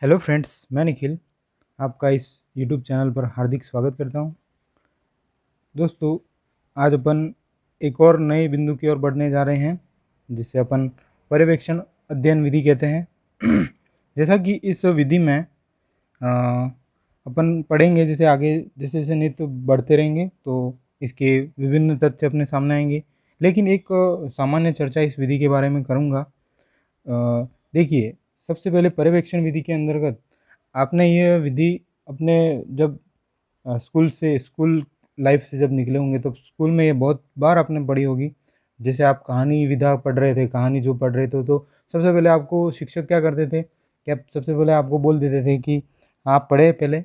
Hello friends, मैं निखिल आपका इस यूट्यूब चैनल पर हार्दिक स्वागत करता हूं। दोस्तों, आज अपन एक और नए बिंदु की ओर बढ़ने जा रहे हैं, जिसे अपन पर्यवेक्षण अध्ययन विधि कहते हैं। जैसा कि इस विधि में अपन पढ़ेंगे, जैसे आगे जैसे जैसे नित्य बढ़ते रहेंगे तो इसके विभिन्न तथ्य अपने सामने आएंगे। लेकिन एक सामान्य चर्चा इस विधि के बारे में करूँगा। देखिए, सबसे पहले पर्यवेक्षण विधि के अंतर्गत आपने ये विधि अपने जब स्कूल लाइफ से जब निकले होंगे तो स्कूल में ये बहुत बार आपने पढ़ी होगी। जैसे आप कहानी विधा पढ़ रहे थे, कहानी जो पढ़ रहे थे, तो सबसे पहले आपको शिक्षक क्या करते थे, क्या सबसे पहले आपको बोल देते थे कि आप पढ़े पहले,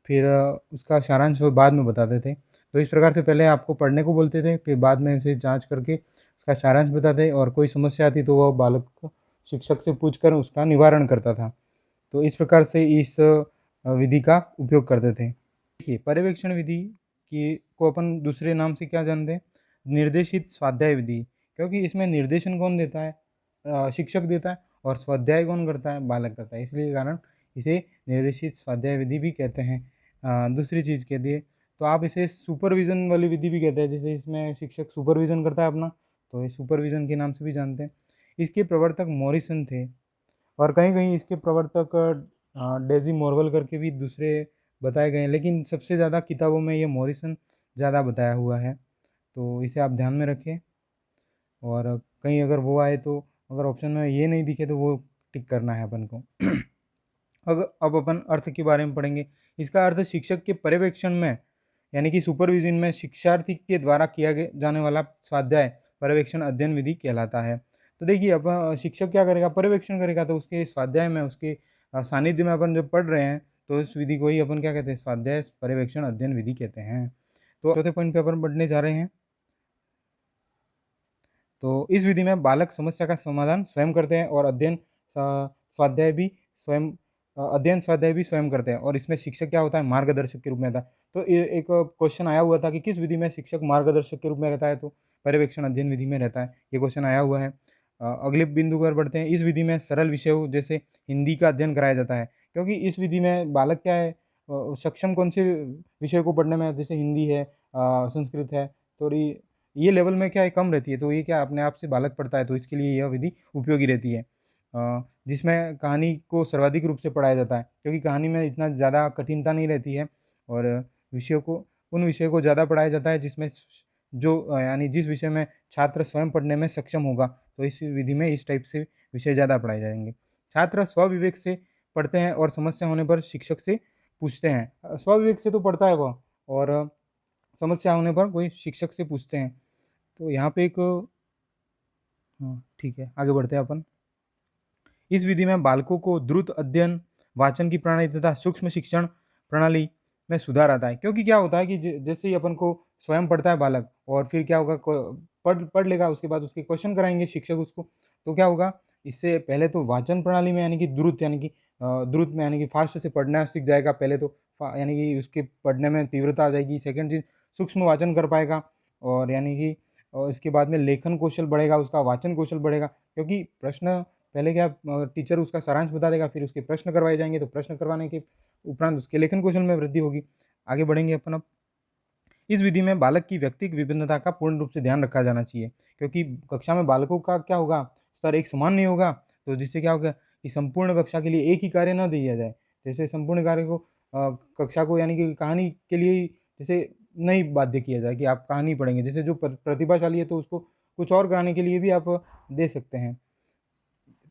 फिर उसका सारांश वो बाद में बताते थे। तो इस प्रकार से पहले आपको पढ़ने को बोलते थे, फिर बाद में उसे जांच करके उसका सारांश बताते, और कोई समस्या आती तो वह बालक को शिक्षक से पूछकर उसका निवारण करता था। तो इस प्रकार से इस विधि का उपयोग करते थे। देखिए, पर्यवेक्षण विधि की को अपन दूसरे नाम से क्या जानते हैं, निर्देशित स्वाध्याय विधि। क्योंकि इसमें निर्देशन कौन देता है, शिक्षक देता है, और स्वाध्याय कौन करता है, बालक करता है। इसलिए कारण इसे निर्देशित स्वाध्याय विधि भी कहते हैं। दूसरी चीज़ कहती है तो आप इसे सुपरविज़न वाली विधि भी कहते हैं। जैसे इसमें शिक्षक सुपरविज़न करता है अपना, तो ये सुपरविज़न के नाम से भी जानते हैं। इसके प्रवर्तक मॉरिसन थे, और कहीं-कहीं इसके प्रवर्तक डेज़ी मोरवल करके भी दूसरे बताए गए हैं, लेकिन सबसे ज़्यादा किताबों में ये मॉरिसन ज़्यादा बताया हुआ है। तो इसे आप ध्यान में रखें, और कहीं अगर वो आए तो अगर ऑप्शन में ये नहीं दिखे तो वो टिक करना है अपन को। अब अपन अर्थ के बारे में पढ़ेंगे। इसका अर्थ शिक्षक के पर्यवेक्षण में, यानी कि सुपरविज़न में शिक्षार्थी के द्वारा किया जाने वाला स्वाध्याय पर्यवेक्षण अध्ययन विधि कहलाता है। तो देखिए, अब शिक्षक क्या करेगा, पर्यवेक्षण करेगा, तो उसके स्वाध्याय में, उसके सानिध्य में अपन जब पढ़ रहे हैं तो इस विधि को ही अपन क्या कहते हैं, स्वाध्याय पर्यवेक्षण अध्ययन विधि कहते हैं। तो चौथे पॉइंट पे अपन पढ़ने जा रहे हैं। तो इस विधि में बालक समस्या का समाधान स्वयं करते हैं, और स्वाध्याय भी अध्ययन स्वाध्याय भी स्वयं करते हैं, और इसमें शिक्षक क्या होता है, मार्गदर्शक के रूप में आता है। तो ये एक क्वेश्चन आया हुआ था कि किस विधि में शिक्षक मार्गदर्शक के रूप में रहता है, तो पर्यवेक्षण अध्ययन विधि में रहता है। ये क्वेश्चन आया हुआ है। अगले बिंदु पर बढ़ते हैं। इस विधि में सरल विषयों जैसे हिंदी का अध्ययन कराया जाता है, क्योंकि इस विधि में बालक क्या है, सक्षम कौन से विषय को पढ़ने में, जैसे हिंदी है, संस्कृत है, थोड़ी ये लेवल में क्या है, कम रहती है, तो ये क्या अपने आप से बालक पढ़ता है, तो इसके लिए यह विधि उपयोगी रहती है। जिसमें कहानी को सर्वाधिक रूप से पढ़ाया जाता है, क्योंकि कहानी में इतना ज़्यादा कठिनता नहीं रहती है, और उन विषयों को ज़्यादा पढ़ाया जाता है जिसमें यानी जिस विषय में छात्र स्वयं पढ़ने में सक्षम होगा। तो इस विधि में इस टाइप से विषय ज़्यादा पढ़ाए जाएंगे। छात्र स्वविवेक से पढ़ते हैं, और समस्या होने पर शिक्षक से पूछते हैं। स्वविवेक से तो पढ़ता है वह, और समस्या होने पर कोई शिक्षक से पूछते हैं। तो यहाँ पे एक हाँ, ठीक है, आगे बढ़ते हैं अपन। इस विधि में बालकों को द्रुत अध्ययन, वाचन की प्रणाली तथा सूक्ष्म शिक्षण प्रणाली में सुधार आता है। क्योंकि क्या होता है कि जैसे ही अपन को स्वयं पढ़ता है बालक, और फिर क्या होगा, पढ़ पढ़ लेगा, उसके बाद उसके क्वेश्चन कराएंगे शिक्षक उसको, तो क्या होगा, इससे पहले तो वाचन प्रणाली में, यानी कि द्रुत, यानी कि द्रुत में, यानी कि फास्ट से पढ़ना सीख जाएगा पहले तो, यानी कि उसके पढ़ने में तीव्रता आ जाएगी। सेकेंड चीज़, सूक्ष्म वाचन कर पाएगा, और यानी कि इसके बाद में लेखन कौशल बढ़ेगा, उसका वाचन कौशल बढ़ेगा। क्योंकि प्रश्न पहले क्या, टीचर उसका सारांश बता देगा, फिर उसके प्रश्न करवाए जाएंगे, तो प्रश्न करवाने के उपरांत उसके लेखन कौशल में वृद्धि होगी। आगे बढ़ेंगे अपन अब। इस विधि में बालक की व्यक्तिगत विभिन्नता का पूर्ण रूप से ध्यान रखा जाना चाहिए, क्योंकि कक्षा में बालकों का क्या होगा, स्तर एक समान नहीं होगा। तो जिससे क्या होगा कि संपूर्ण कक्षा के लिए एक ही कार्य न दिया जाए। जैसे संपूर्ण कार्य को कक्षा को, यानी कि कहानी के लिए ही जैसे नहीं बाध्य किया जाए कि आप कहानी पढ़ेंगे। जैसे जो प्रतिभाशाली है तो उसको कुछ और कराने के लिए भी आप दे सकते हैं।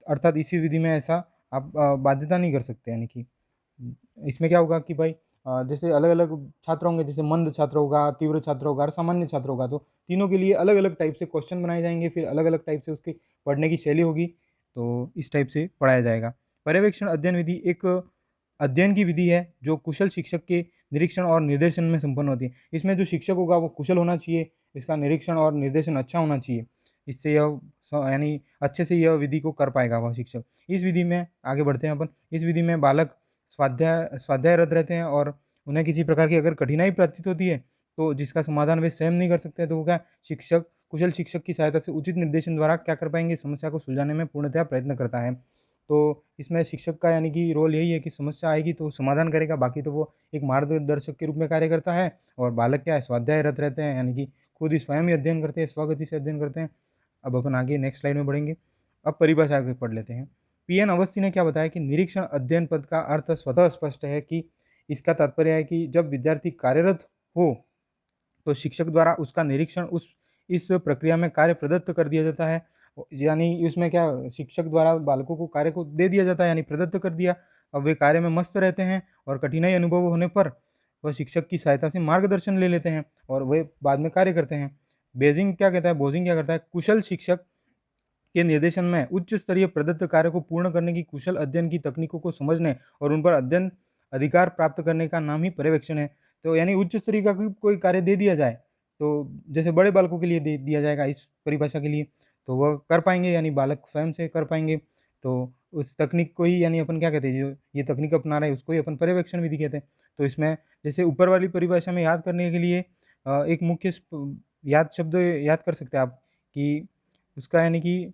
अर्थात इसी विधि में ऐसा आप बाध्यता नहीं कर सकते। यानी कि इसमें क्या होगा कि भाई, जैसे अलग-अलग छात्र होंगे, जैसे मंद छात्र होगा, तीव्र छात्र होगा और सामान्य छात्र होगा, तो तीनों के लिए अलग-अलग टाइप से क्वेश्चन बनाए जाएँगे, फिर अलग-अलग टाइप से उसकी पढ़ने की शैली होगी, तो इस टाइप से पढ़ाया जाएगा। पर्यवेक्षण अध्ययन विधि एक अध्ययन की विधि है जो कुशल शिक्षक के निरीक्षण और निर्देशन में संपन्न होती है। इसमें जो शिक्षक होगा वो कुशल होना चाहिए, इसका निरीक्षण और निर्देशन अच्छा होना चाहिए। इससे यह यानी अच्छे से यह विधि को कर पाएगा वह शिक्षक। इस विधि में आगे बढ़ते हैं अपन। इस विधि में बालक स्वाध्यायरत रहते हैं, और उन्हें किसी प्रकार की अगर कठिनाई प्रतीत होती है, तो जिसका समाधान वे स्वयं नहीं कर सकते, तो वो क्या, कुशल शिक्षक की सहायता से उचित निर्देशन द्वारा क्या कर पाएँगे, समस्या को सुलझाने में पूर्णतः प्रयत्न करता है। तो इसमें शिक्षक का यानी कि रोल यही है कि समस्या आएगी तो समाधान करेगा, बाकी तो वो एक मार्गदर्शक के रूप में कार्य करता है। और बालक क्या है, स्वाध्यायरत रहते हैं, यानी कि खुद ही स्वयं ही अध्ययन करते हैं, स्वगति से अध्ययन करते हैं। अब अपन आगे नेक्स्ट स्लाइड में बढ़ेंगे। अब परिभाषा आगे पढ़ लेते हैं। पीएन अवस्थी ने क्या बताया कि निरीक्षण अध्ययन पद का अर्थ स्वतः स्पष्ट है कि इसका तात्पर्य है कि जब विद्यार्थी कार्यरत हो तो शिक्षक द्वारा उसका निरीक्षण उस इस प्रक्रिया में कार्य प्रदत्त कर दिया जाता है। यानी उसमें क्या, शिक्षक द्वारा बालकों को कार्य को दे दिया जाता है, यानी प्रदत्त कर दिया। अब वे कार्य में मस्त रहते हैं और कठिनाई अनुभव होने पर वह शिक्षक की सहायता से मार्गदर्शन ले लेते हैं और वे बाद में कार्य करते हैं। बेजिंग क्या कहता है, बोजिंग क्या करता है, कुशल शिक्षक के निर्देशन में उच्च स्तरीय प्रदत्त कार्य को पूर्ण करने की कुशल अध्ययन की तकनीकों को समझने और उन पर अध्ययन अधिकार प्राप्त करने का नाम ही पर्यवेक्षण है। तो यानी उच्च स्तरीय का कोई कार्य दे दिया जाए, तो जैसे बड़े बालकों के लिए दे दिया जाएगा इस परिभाषा के लिए, तो वह कर पाएंगे, यानी बालक स्वयं से कर पाएंगे। तो उस तकनीक को ही यानी अपन क्या कहते हैं, जो ये तकनीक अपना रहे हैं उसको ही अपन पर्यवेक्षण विधि कहते हैं। तो इसमें जैसे ऊपर वाली परिभाषा में याद करने के लिए एक मुख्य याद शब्द याद कर सकते हैं आप कि उसका यानी कि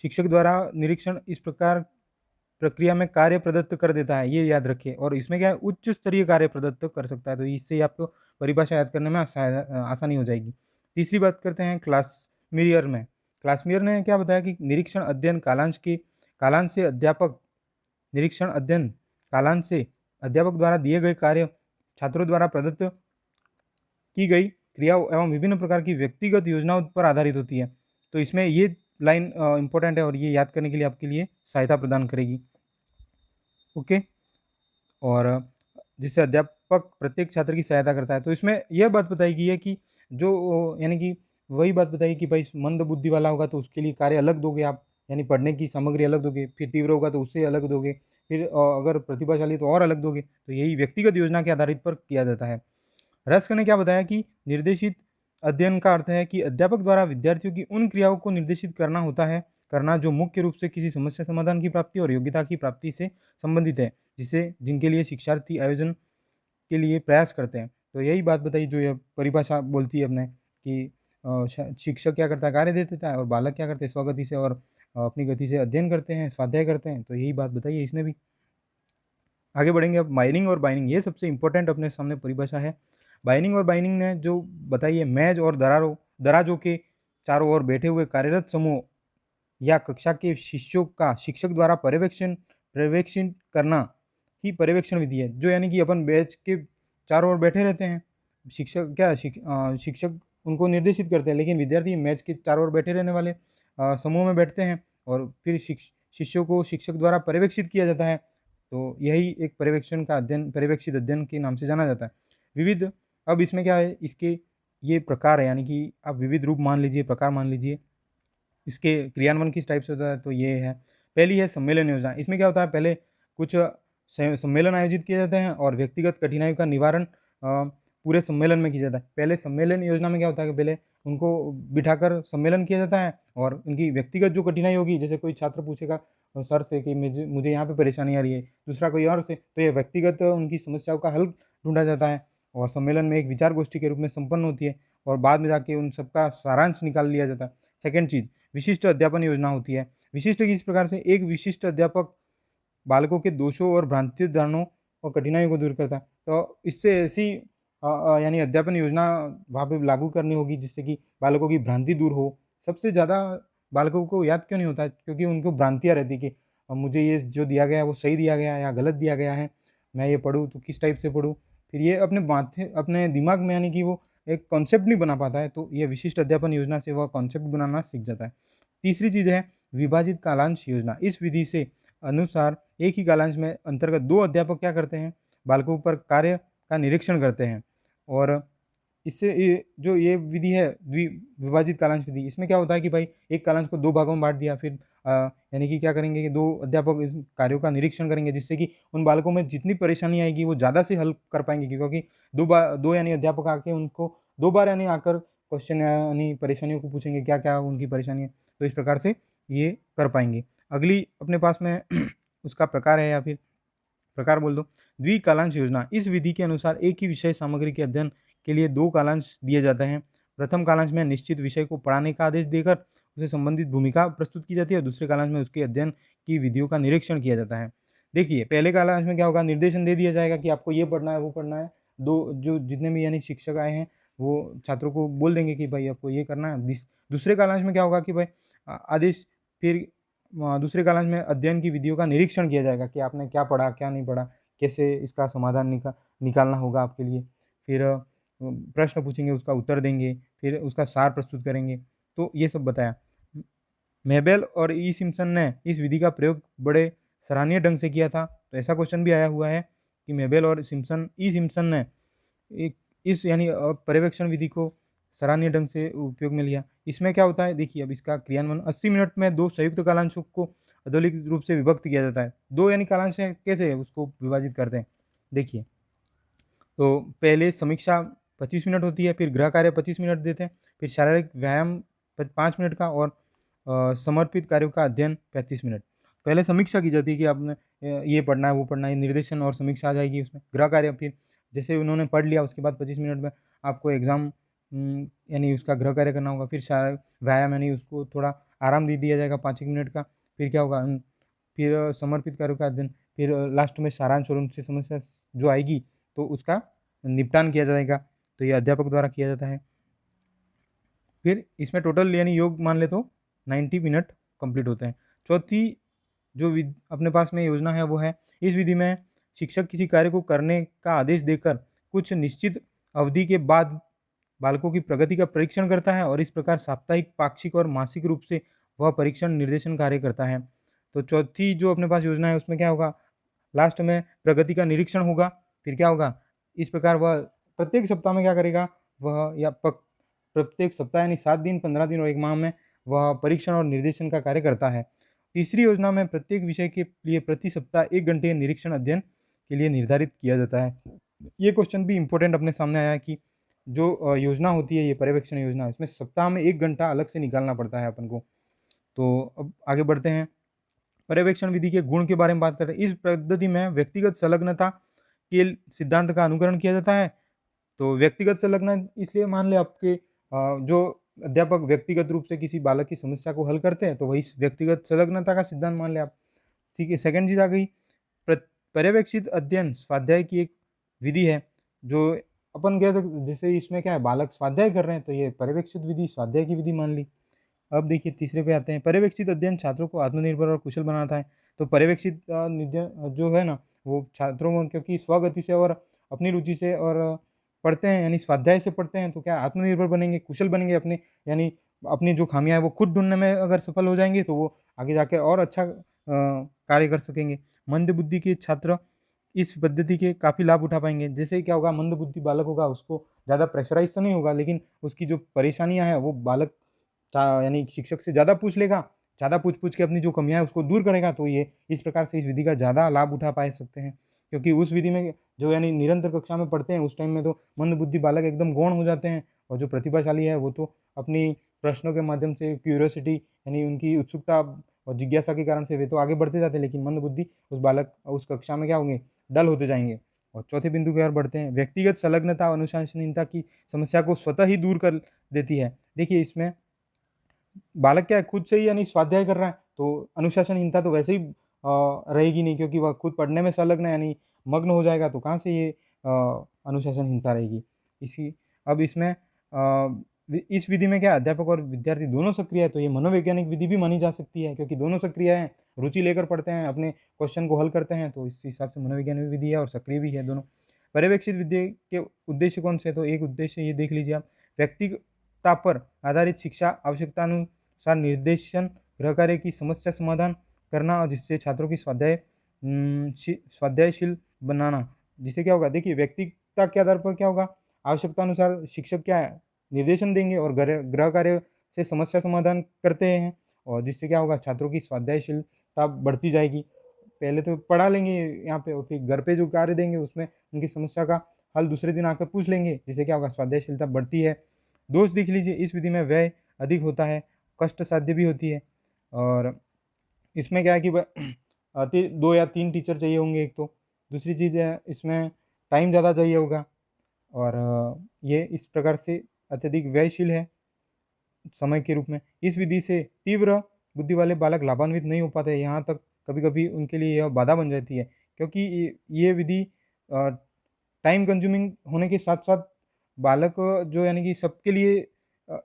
शिक्षक द्वारा निरीक्षण इस प्रकार प्रक्रिया में कार्य प्रदत्त कर देता है, ये याद रखिए। और इसमें क्या है, उच्च स्तरीय कार्य प्रदत्त कर सकता है, तो इससे ही आपको परिभाषा याद करने में आसानी हो जाएगी। तीसरी बात करते हैं क्लास मिरर में। क्लास मिरर ने क्या बताया कि निरीक्षण अध्ययन कालांश से अध्यापक निरीक्षण अध्ययन कालांश से अध्यापक द्वारा दिए गए कार्य छात्रों द्वारा प्रदत्त की गई क्रियाओं एवं विभिन्न प्रकार की व्यक्तिगत योजनाओं पर आधारित होती है। तो इसमें ये लाइन इंपॉर्टेंट है और ये याद करने के लिए आपके लिए सहायता प्रदान करेगी। ओके, और जिससे अध्यापक प्रत्येक छात्र की सहायता करता है। तो इसमें यह बात बताई गई है कि जो यानी कि वही बात बताई कि भाई मंद बुद्धि वाला होगा तो उसके लिए कार्य अलग दोगे आप, यानी पढ़ने की सामग्री अलग दोगे, फिर तीव्र होगा तो उससे अलग दोगे, फिर अगर प्रतिभाशाली तो और अलग दोगे। तो यही व्यक्तिगत योजना के आधारित पर किया जाता है। रस्क ने क्या बताया कि निर्देशित अध्ययन का अर्थ है कि अध्यापक द्वारा विद्यार्थियों की उन क्रियाओं को निर्देशित करना होता है जो मुख्य रूप से किसी समस्या समाधान की प्राप्ति और योग्यता की प्राप्ति से संबंधित है, जिनके लिए शिक्षार्थी आयोजन के लिए प्रयास करते हैं। तो यही बात बताई जो ये परिभाषा बोलती है अपने कि शिक्षक क्या करता है, कार्य दे देता है, और बालक क्या करते हैं, स्वगति से और अपनी गति से अध्ययन करते हैं, स्वाध्याय करते हैं। तो यही बात बताई है इसने भी। आगे बढ़ेंगे अब माइनिंग और बाइनिंग, ये सबसे इंपॉर्टेंट अपने सामने परिभाषा है। बाइनिंग और बाइनिंग ने जो बताई है, मेज और दराजों के चारों ओर बैठे हुए कार्यरत समूह या कक्षा के शिष्यों का शिक्षक द्वारा पर्यवेक्षण करना ही पर्यवेक्षण विधि है। जो यानी कि अपन बेंच के चारों ओर बैठे रहते हैं, शिक्षक उनको निर्देशित करते हैं, लेकिन विद्यार्थी मैच के चारों ओर बैठे रहने वाले समूह में बैठते हैं और फिर शिष्यों को शिक्षक द्वारा पर्यवेक्षित किया जाता है। तो यही एक पर्यवेक्षण का अध्ययन, पर्यवेक्षित अध्ययन के नाम से जाना जाता है। विविध, अब इसमें क्या है, इसके ये प्रकार है, यानी कि आप विविध रूप मान लीजिए, प्रकार मान लीजिए। इसके क्रियान्वयन किस टाइप से होता है, तो ये है। पहली है सम्मेलन योजना। इसमें क्या होता है, पहले कुछ सम्मेलन आयोजित किए जाते हैं और व्यक्तिगत कठिनाइयों का निवारण पूरे सम्मेलन में किया जाता है। पहले सम्मेलन योजना में क्या होता है कि पहले उनको बिठाकर सम्मेलन किया जाता है और उनकी व्यक्तिगत जो कठिनाई होगी, जैसे कोई छात्र पूछेगा सर से कि मुझे यहाँ पे परेशानी आ रही है, दूसरा कोई और से, तो ये व्यक्तिगत उनकी समस्याओं का हल ढूंढा जाता है और सम्मेलन में एक विचार गोष्ठी के रूप में संपन्न होती है और बाद में जाके उन सबका सारांश निकाल लिया जाता है। सेकेंड चीज़, विशिष्ट अध्यापन योजना होती है। विशिष्ट किस प्रकार से, एक विशिष्ट अध्यापक बालकों के दोषों और भ्रांति धारणाओं और कठिनाइयों को दूर करता है। तो इससे ऐसी यानी अध्यापन योजना वहाँ पे लागू करनी होगी जिससे कि बालकों की भ्रांति दूर हो। सबसे ज़्यादा बालकों को याद क्यों नहीं होता है, क्योंकि उनको भ्रांतियाँ रहती कि मुझे ये जो दिया गया है वो सही दिया गया है या गलत दिया गया है, मैं ये पढ़ूँ तो किस टाइप से पढ़ूँ, फिर ये अपने दिमाग में यानी कि वो एक कॉन्सेप्ट नहीं बना पाता है। तो ये विशिष्ट अध्यापन योजना से वह कॉन्सेप्ट बनाना सीख जाता है। तीसरी चीज़ है विभाजित कालांश योजना। इस विधि से अनुसार एक ही कालांश में अंतर्गत 2 अध्यापक क्या करते हैं, बालकों पर कार्य का निरीक्षण करते हैं। और इससे ये विधि है विभाजित कालांश विधि, इसमें क्या होता है कि भाई एक कालांश को 2 भागों में बांट दिया, फिर यानी कि क्या करेंगे कि 2 अध्यापक इस कार्यों का निरीक्षण करेंगे, जिससे कि उन बालकों में जितनी परेशानी आएगी वो ज़्यादा से हल कर पाएंगे, क्योंकि 2 यानी अध्यापक आके उनको 2 बार यानी आकर क्वेश्चन यानी परेशानियों को पूछेंगे क्या क्या उनकी परेशानी है, तो इस प्रकार से ये कर पाएंगे। अगली अपने पास में उसका प्रकार है या फिर प्रकार बोल दो, द्विकालांश योजना। इस विधि के अनुसार एक ही विषय सामग्री के अध्ययन के लिए 2 कालांश दिए जाते हैं। प्रथम कालांश में निश्चित विषय को पढ़ाने का आदेश देकर उसे संबंधित भूमिका प्रस्तुत की जाती है और दूसरे कालांश में उसके अध्ययन की विधियों का निरीक्षण किया जाता है। देखिए, पहले कालांश में क्या होगा, निर्देशन दे दिया जाएगा कि आपको ये पढ़ना है, वो पढ़ना है। दो जो जितने भी यानी शिक्षक आए हैं, वो छात्रों को बोल देंगे कि भाई आपको ये करना है। दूसरे कालांश में क्या होगा कि भाई आदेश फिर दूसरे कालांश में अध्ययन की विधियों का निरीक्षण किया जाएगा कि आपने क्या पढ़ा, क्या नहीं पढ़ा, कैसे इसका समाधान निकालना होगा आपके लिए। फिर प्रश्न पूछेंगे, उसका उत्तर देंगे, फिर उसका सार प्रस्तुत करेंगे। तो ये सब बताया। मेबेल और ई सिम्पसन ने इस विधि का प्रयोग बड़े सराहनीय ढंग से किया था। तो ऐसा क्वेश्चन भी आया हुआ है कि मेबेल और सिम्पसन ने एक इस यानी पर्यवेक्षण विधि को सराहनीय ढंग से उपयोग में लिया। इसमें क्या होता है, देखिए अब इसका क्रियान्वयन 80 मिनट में 2 संयुक्त कालांशों को अधोलिखित रूप से विभक्त किया जाता है। 2 यानी कालांश हैं, कैसे उसको विभाजित करते हैं, देखिए। तो पहले समीक्षा 25 मिनट होती है, फिर गृह कार्य 25 मिनट देते हैं, फिर शारीरिक व्यायाम 5 मिनट का और समर्पित कार्यों का अध्ययन 35 मिनट। पहले समीक्षा की जाती है कि आपने ये पढ़ना है, वो पढ़ना है, निर्देशन और समीक्षा आ जाएगी उसमें। गृह कार्य फिर जैसे उन्होंने पढ़ लिया, उसके बाद 25 मिनट में आपको एग्ज़ाम यानी उसका गृह कार्य करना होगा। फिर शारीरिक व्यायाम यानी उसको थोड़ा आराम दे दिया जाएगा 5 एक मिनट का। फिर क्या होगा, फिर समर्पित कार्यों का अध्ययन, फिर लास्ट में सारांश और उनसे समस्या जो आएगी तो उसका निपटान किया जाएगा। तो ये अध्यापक द्वारा किया जाता है। फिर इसमें टोटल यानी योग मान ले तो 90 मिनट कंप्लीट होते हैं। चौथी जो अपने पास में योजना है वो है, इस विधि में शिक्षक किसी कार्य को करने का आदेश देकर कुछ निश्चित अवधि के बाद बालकों की प्रगति का परीक्षण करता है और इस प्रकार साप्ताहिक, पाक्षिक और मासिक रूप से वह परीक्षण निर्देशन कार्य करता है। तो चौथी जो अपने पास योजना है उसमें क्या होगा, लास्ट में प्रगति का निरीक्षण होगा। फिर क्या होगा, इस प्रकार वह प्रत्येक सप्ताह में क्या करेगा, वह या प्रत्येक सप्ताह यानी 7 दिन, 15 दिन और 1 माह में वह परीक्षण और निर्देशन का कार्य करता है। तीसरी योजना में प्रत्येक विषय के लिए प्रति सप्ताह 1 घंटे निरीक्षण अध्ययन के लिए निर्धारित किया जाता है। ये क्वेश्चन भी इम्पोर्टेंट अपने सामने आया है कि जो योजना होती है, ये पर्यवेक्षण योजना, इसमें सप्ताह में 1 घंटा अलग से निकालना पड़ता है अपन को। तो अब आगे बढ़ते हैं, पर्यवेक्षण विधि के गुण के बारे में बात करते हैं। इस पद्धति में व्यक्तिगत संलग्नता के सिद्धांत का अनुकरण किया जाता है। तो व्यक्तिगत संलग्न इसलिए मान लें आपके जो अध्यापक व्यक्तिगत रूप से किसी बालक की समस्या को हल करते हैं, तो वही व्यक्तिगत संलग्नता का सिद्धांत मान लें आप। ठीक है, सेकंड चीज़ आ गई, पर्यवेक्षित अध्ययन स्वाध्याय की एक विधि है, जो अपन कह सकते जैसे इसमें क्या है, बालक स्वाध्याय कर रहे हैं तो ये पर्यवेक्षित विधि स्वाध्याय की विधि मान ली। अब देखिए तीसरे पे आते हैं, पर्यवेक्षित अध्ययन छात्रों को आत्मनिर्भर और कुशल बनाता है। तो पर्यवेक्षित जो है ना, वो छात्रों को क्योंकि स्वगति से और अपनी रुचि से और पढ़ते हैं यानी स्वाध्याय से पढ़ते हैं, तो क्या आत्मनिर्भर बनेंगे, कुशल बनेंगे, अपने यानी अपनी जो खामियाँ हैं वो खुद ढूँढने में अगर सफल हो जाएँगे तो वो आगे जाके और अच्छा कार्य कर सकेंगे। मंद बुद्धि के छात्र इस पद्धति के काफ़ी लाभ उठा पाएँगे। जैसे क्या होगा, मंद बुद्धि बालक होगा, उसको ज़्यादा प्रेशराइज़ तो नहीं होगा, लेकिन उसकी जो परेशानियाँ हैं वो बालक यानी शिक्षक से ज़्यादा पूछ लेगा, ज़्यादा पूछ-पूछ के अपनी जो कमियाँ हैं उसको दूर करेगा, तो ये इस प्रकार से इस विधि का ज़्यादा लाभ उठा पा सकते हैं। क्योंकि उस विधि में जो यानी निरंतर कक्षा में पढ़ते हैं, उस टाइम में तो मंदबुद्धि बालक एकदम गौण हो जाते हैं और जो प्रतिभाशाली है वो तो अपनी प्रश्नों के माध्यम से क्यूरियोसिटी यानी उनकी उत्सुकता और जिज्ञासा के कारण से वे तो आगे बढ़ते जाते हैं, लेकिन मंदबुद्धि उस बालक उस कक्षा में क्या होंगे, डल होते जाएँगे। और चौथे बिंदु की ओर बढ़ते हैं, व्यक्तिगत संलग्नता और अनुशासनहीनता की समस्या को स्वतः ही दूर कर देती है। देखिए इसमें बालक क्या है, खुद से ही यानी स्वाध्याय कर रहा है, तो अनुशासनहीनता तो वैसे ही रहेगी नहीं, क्योंकि वह खुद पढ़ने में संलग्न है यानी मग्न हो जाएगा, तो कहाँ से ये अनुशासनहीनता रहेगी। इसी अब इसमें इस विधि में क्या है, अध्यापक और विद्यार्थी दोनों सक्रिय है, तो ये मनोवैज्ञानिक विधि भी मानी जा सकती है, क्योंकि दोनों सक्रिय हैं, रुचि लेकर पढ़ते हैं, अपने क्वेश्चन को हल करते हैं, तो इस हिसाब से मनोवैज्ञानिक विधि है और सक्रिय भी है दोनों। पर्यवेक्षित विधि के उद्देश्य कौन से हैं? तो एक उद्देश्य ये देख लीजिए आप, व्यक्तिगतता पर आधारित शिक्षा, आवश्यकतानुसार निर्देशन, गृह कार्य की समस्या समाधान करना और जिससे छात्रों की स्वाध्यायशील बनाना। जिससे क्या होगा, देखिए व्यक्तिगता के आधार पर क्या होगा, आवश्यकतानुसार शिक्षक क्या है, निर्देशन देंगे और गृह कार्य से समस्या समाधान करते हैं, और जिससे क्या होगा, छात्रों की स्वाध्यायशीलता बढ़ती जाएगी। पहले तो पढ़ा लेंगे यहाँ पे और फिर घर पे जो कार्य देंगे उसमें उनकी समस्या का हल दूसरे दिन आकर पूछ लेंगे, जिससे क्या होगा, स्वाध्यायशीलता बढ़ती है। दोष देख लीजिए, इस विधि में व्यय अधिक होता है, कष्ट साध्य भी होती है, और इसमें क्या है कि 2 या 3 टीचर चाहिए होंगे एक तो। दूसरी चीज़ है, इसमें टाइम ज़्यादा चाहिए होगा, और ये इस प्रकार से अत्यधिक व्ययशील है। समय के रूप में। इस विधि से तीव्र बुद्धि वाले बालक लाभान्वित नहीं हो पाते, यहाँ तक कभी-कभी उनके लिए यह बाधा बन जाती है, क्योंकि ये विधि टाइम कंज्यूमिंग होने के साथ-साथ बालक जो यानी कि सबके लिए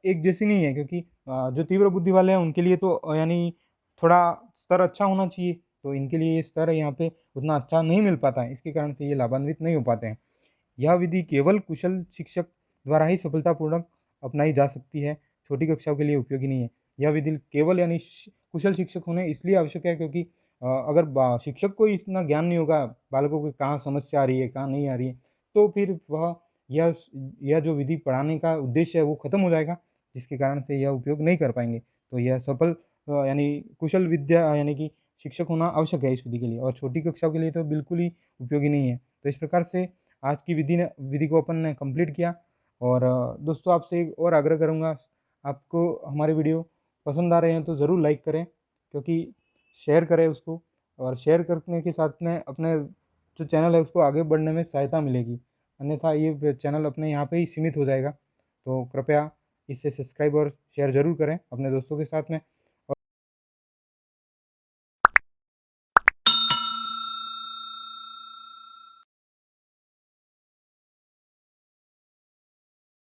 एक जैसी नहीं है, क्योंकि जो तीव्र बुद्धि वाले हैं उनके लिए तो यानी थोड़ा स्तर अच्छा होना चाहिए, तो इनके लिए ये स्तर यहाँ पे उतना अच्छा नहीं मिल पाता है, इसके कारण से ये लाभान्वित नहीं हो पाते हैं। यह विधि केवल कुशल शिक्षक द्वारा ही सफलतापूर्वक अपनाई जा सकती है, छोटी कक्षाओं के लिए उपयोगी नहीं है। यह विधि केवल यानी कुशल शिक्षक होने इसलिए आवश्यक है, क्योंकि अगर शिक्षक को इतना ज्ञान नहीं होगा बालकों को कहाँ समस्या आ रही है, कहाँ नहीं आ रही है, तो फिर वह यह यह जो विधि पढ़ाने का उद्देश्य है वो खत्म हो जाएगा, जिसके कारण से यह उपयोग नहीं कर पाएंगे। तो यह सफल यानी कुशल विद्या यानी कि शिक्षक होना आवश्यक है इस विधि के लिए, और छोटी कक्षाओं के लिए तो बिल्कुल ही उपयोगी नहीं है। तो इस प्रकार से आज की विधि को अपन ने कंप्लीट किया। और दोस्तों आपसे एक और आग्रह करूँगा, आपको हमारे वीडियो पसंद आ रहे हैं तो ज़रूर लाइक करें, क्योंकि शेयर करें उसको, और शेयर करने के साथ में अपने जो चैनल है उसको आगे बढ़ने में सहायता मिलेगी, अन्यथा ये चैनल अपने यहाँ पे ही सीमित हो जाएगा। तो कृपया इसे सब्सक्राइब और शेयर ज़रूर करें अपने दोस्तों के साथ में।